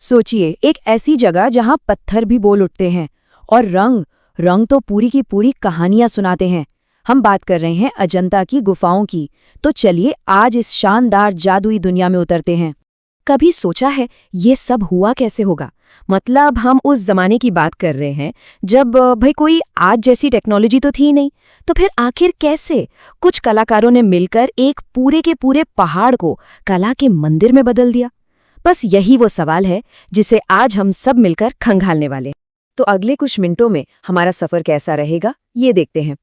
सोचिए, एक ऐसी जगह जहां पत्थर भी बोल उठते हैं और रंग रंग तो पूरी की पूरी कहानियां सुनाते हैं। हम बात कर रहे हैं अजंता की गुफाओं की। तो चलिए आज इस शानदार जादुई दुनिया में उतरते हैं। कभी सोचा है ये सब हुआ कैसे होगा? मतलब हम उस जमाने की बात कर रहे हैं जब भाई कोई आज जैसी टेक्नोलॉजी तो थी नहीं। तो फिर आखिर कैसे कुछ कलाकारों ने मिलकर एक पूरे के पूरे पहाड़ को कला के मंदिर में बदल दिया? बस यही वो सवाल है जिसे आज हम सब मिलकर खंगालने वाले। तो अगले कुछ मिनटों में हमारा सफर कैसा रहेगा ये देखते हैं।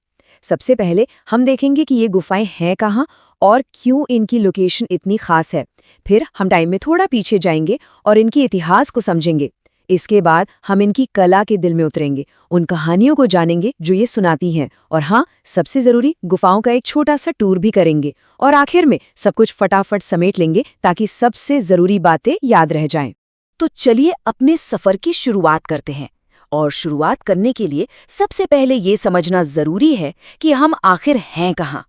सबसे पहले हम देखेंगे कि ये गुफाएं हैं कहाँ और क्यों इनकी लोकेशन इतनी खास है। फिर हम टाइम में थोड़ा पीछे जाएंगे और इनके इतिहास को समझेंगे। इसके बाद हम इनकी कला के दिल में उतरेंगे, उन कहानियों को जानेंगे जो ये सुनाती हैं, और हाँ, सबसे जरूरी गुफाओं का एक छोटा सा टूर भी करेंगे। और आखिर में सब कुछ फटाफट समेट लेंगे ताकि सबसे जरूरी बातें याद रह जाएं। तो चलिए अपने सफर की शुरुआत करते हैं। और शुरुआत करने के लिए सबसे पहले ये समझना जरूरी है कि हम आखिर हैं कहाँ।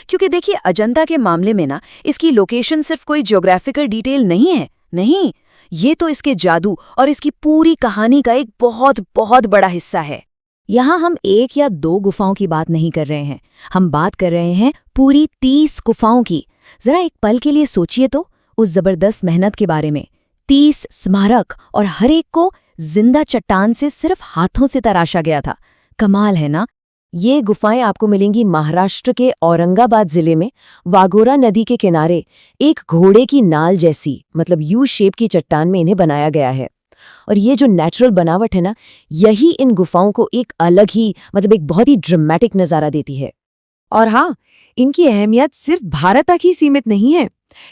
क्योंकि देखिए, अजंता के मामले में ना इसकी लोकेशन सिर्फ कोई ज्योग्राफिकल डिटेल नहीं है, नहीं, ये तो इसके जादू और इसकी पूरी कहानी का एक बहुत बहुत बड़ा हिस्सा है। यहाँ हम एक या दो गुफाओं की बात नहीं कर रहे हैं, हम बात कर रहे हैं पूरी 30 गुफाओं की। जरा एक पल के लिए सोचिए तो उस जबरदस्त मेहनत के बारे में। 30 स्मारक और हर एक को जिंदा चट्टान से सिर्फ हाथों से तराशा गया था। कमाल है ना? ये गुफाएं आपको मिलेंगी महाराष्ट्र के औरंगाबाद जिले में, वाघोरा नदी के किनारे एक घोड़े की नाल जैसी, मतलब यू शेप की चट्टान में इन्हें बनाया गया है। और ये जो नेचुरल बनावट है ना, यही इन गुफाओं को एक अलग ही, मतलब एक बहुत ही ड्रामेटिक नज़ारा देती है। और हाँ, इनकी अहमियत सिर्फ भारत तक ही सीमित नहीं है।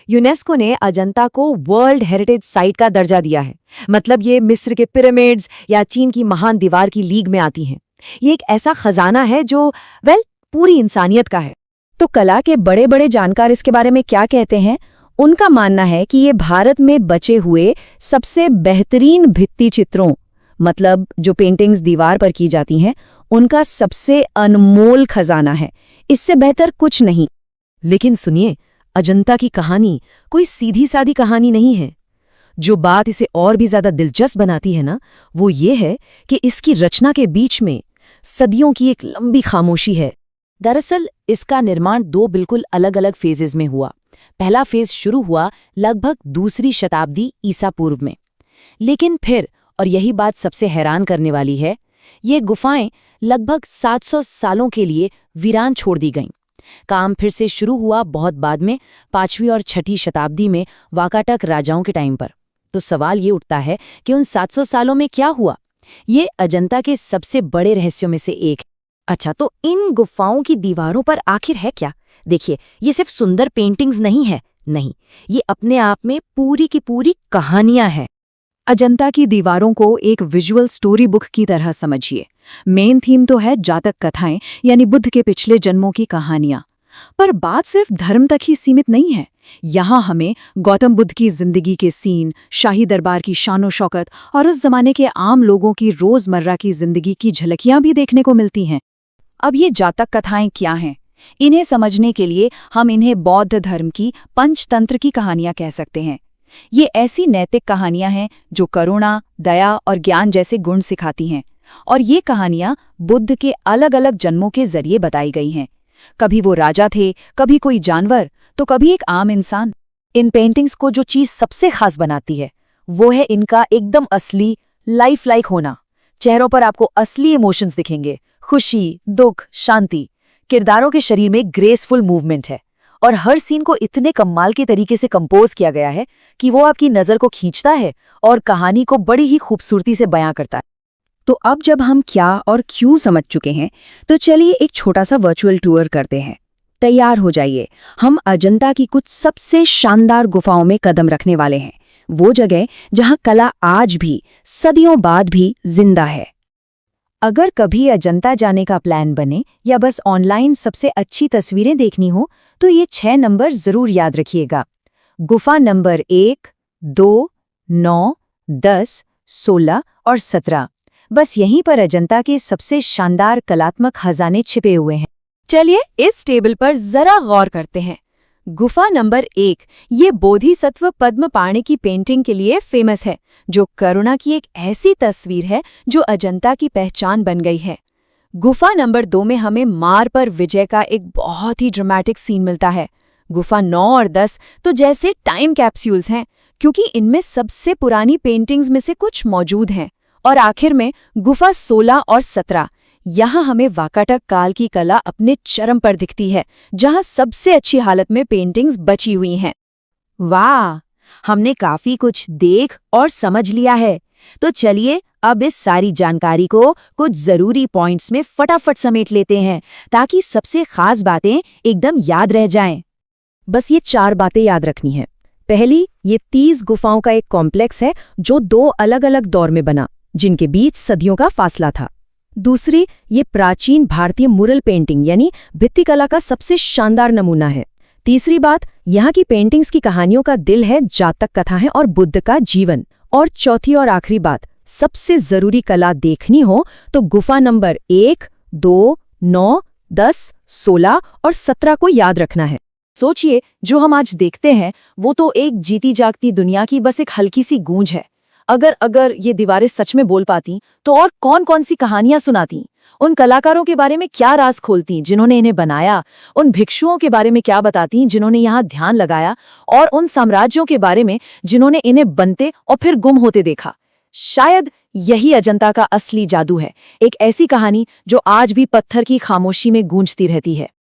यूनेस्को ने अजंता को वर्ल्ड हेरिटेज साइट का दर्जा दिया है। मतलब ये मिस्र के पिरामिड्स या चीन की महान दीवार की लीग में आती हैं। ये एक ऐसा खजाना है जो पूरी इंसानियत का है। तो कला के बड़े बड़े जानकार इसके बारे में क्या कहते हैं? उनका मानना है कि ये भारत में बचे हुए सबसे बेहतरीन भित्ति चित्रों, मतलब जो पेंटिंग्स दीवार पर की जाती हैं, उनका सबसे अनमोल खजाना है। इससे बेहतर कुछ नहीं। लेकिन सुनिए, अजंता की कहानी कोई सीधी सादी कहानी नहीं है। जो बात इसे और भी ज्यादा दिलचस्प बनाती है ना, वो ये है कि इसकी रचना के बीच में सदियों की एक लंबी खामोशी है। दरअसल इसका निर्माण 2 बिल्कुल अलग अलग फेजेस में हुआ। पहला फेज शुरू हुआ लगभग 2री शताब्दी ईसा पूर्व में। लेकिन फिर, और यही बात सबसे हैरान करने वाली है, ये गुफाएं लगभग 700 सालों के लिए वीरान छोड़ दी गईं। काम फिर से शुरू हुआ बहुत बाद में, 5वीं और 6ठी शताब्दी में, वाकाटक राजाओं के टाइम पर। तो सवाल ये उठता है कि उन 700 सालों में क्या हुआ? ये अजंता के सबसे बड़े रहस्यों में से एक। अच्छा, तो इन गुफाओं की दीवारों पर आखिर है क्या? देखिए, ये सिर्फ सुंदर पेंटिंग्स नहीं है, नहीं, ये अपने आप में पूरी की पूरी कहानियां हैं। अजंता की दीवारों को एक विजुअल स्टोरी बुक की तरह समझिए। मेन थीम तो है जातक कथाएं, यानी बुद्ध के पिछले जन्मों की कहानियां। पर बात सिर्फ धर्म तक ही सीमित नहीं है। यहाँ हमें गौतम बुद्ध की जिंदगी के सीन, शाही दरबार की शानो शौकत और उस जमाने के आम लोगों की रोजमर्रा की जिंदगी की झलकियां भी देखने को मिलती हैं। अब ये जातक कथाएं क्या हैं? इन्हें समझने के लिए हम इन्हें बौद्ध धर्म की पंचतंत्र की कहानियां कह सकते हैं। ये ऐसी नैतिक कहानियां हैं जो करुणा, दया और ज्ञान जैसे गुण सिखाती हैं। और ये कहानियां बुद्ध के अलग अलग जन्मों के जरिए बताई गई हैं। कभी वो राजा थे, कभी कोई जानवर, तो कभी एक आम इंसान। इन पेंटिंग्स को जो चीज सबसे खास बनाती है वो है इनका एकदम असली, लाइफ लाइक होना। चेहरों पर आपको असली इमोशंस दिखेंगे, खुशी, दुख, शांति। किरदारों के शरीर में ग्रेसफुल मूवमेंट है और हर सीन को इतने कमाल के तरीके से कंपोज किया गया है कि वो आपकी नज़र को खींचता है और कहानी को बड़ी ही खूबसूरती से बयां करता है। तो अब जब हम क्या और क्यों समझ चुके हैं, तो चलिए एक छोटा सा वर्चुअल टूर करते हैं। तैयार हो जाइए, हम अजंता की कुछ सबसे शानदार गुफाओं में कदम रखने वाले हैं। वो जगह जहां कला आज भी, सदियों बाद भी जिंदा है। अगर कभी अजंता जाने का प्लान बने या बस ऑनलाइन सबसे अच्छी तस्वीरें देखनी हो, तो ये 6 नंबर जरूर याद रखिएगा। गुफा नंबर 1, 2, 9, 10, 16 और 17। बस यहीं पर अजंता के सबसे शानदार कलात्मक खजाने छिपे हुए हैं। चलिए इस टेबल पर जरा गौर करते हैं। गुफा नंबर 1 ये बोधिसत्व पद्मपाणि की पेंटिंग के लिए फेमस है, जो करुणा की एक ऐसी तस्वीर है जो अजंता की पहचान बन गई है। गुफा नंबर 2 में हमें मार पर विजय का एक बहुत ही ड्रामेटिक सीन मिलता है। गुफा 9 और 10 तो जैसे टाइम कैप्सूल्स हैं, क्योंकि इनमें सबसे पुरानी पेंटिंग्स में से कुछ मौजूद हैं। और आखिर में गुफा 16 और 17, यहाँ हमें वाकाटक काल की कला अपने चरम पर दिखती है, जहाँ सबसे अच्छी हालत में पेंटिंग्स बची हुई हैं। वाह, हमने काफी कुछ देख और समझ लिया है। तो चलिए अब इस सारी जानकारी को कुछ जरूरी पॉइंट्स में फटाफट समेट लेते हैं, ताकि सबसे खास बातें एकदम याद रह जाएं। बस ये 4 बातें याद रखनी हैं। पहली, ये 30 गुफाओं का एक कॉम्प्लेक्स है जो 2 अलग-अलग दौर में बना, जिनके बीच सदियों का फासला था। दूसरी, ये प्राचीन भारतीय मुरल पेंटिंग यानी भित्तिकला का सबसे शानदार नमूना है। तीसरी बात, यहाँ की पेंटिंग्स की कहानियों का दिल है, जातक कथाएं और बुद्ध का जीवन। और चौथी और आखिरी बात, सबसे जरूरी कला देखनी हो तो गुफा नंबर 1, 2, 9, 10, 16 और 17 को याद रखना है। सोचिए, जो हम आज देखते हैं वो तो एक जीती जागती दुनिया की बस एक हल्की सी गूंज है। अगर ये दीवारें सच में बोल पाती तो और कौन कौन सी कहानियां सुनाती, उन कलाकारों के बारे में क्या राज खोलती जिन्होंने इन्हें बनाया, उन भिक्षुओं के बारे में क्या बताती जिन्होंने यहाँ ध्यान लगाया, और उन साम्राज्यों के बारे में जिन्होंने इन्हें बनते और फिर गुम होते देखा। शायद यही अजंता का असली जादू है, एक ऐसी कहानी जो आज भी पत्थर की खामोशी में गूंजती रहती है।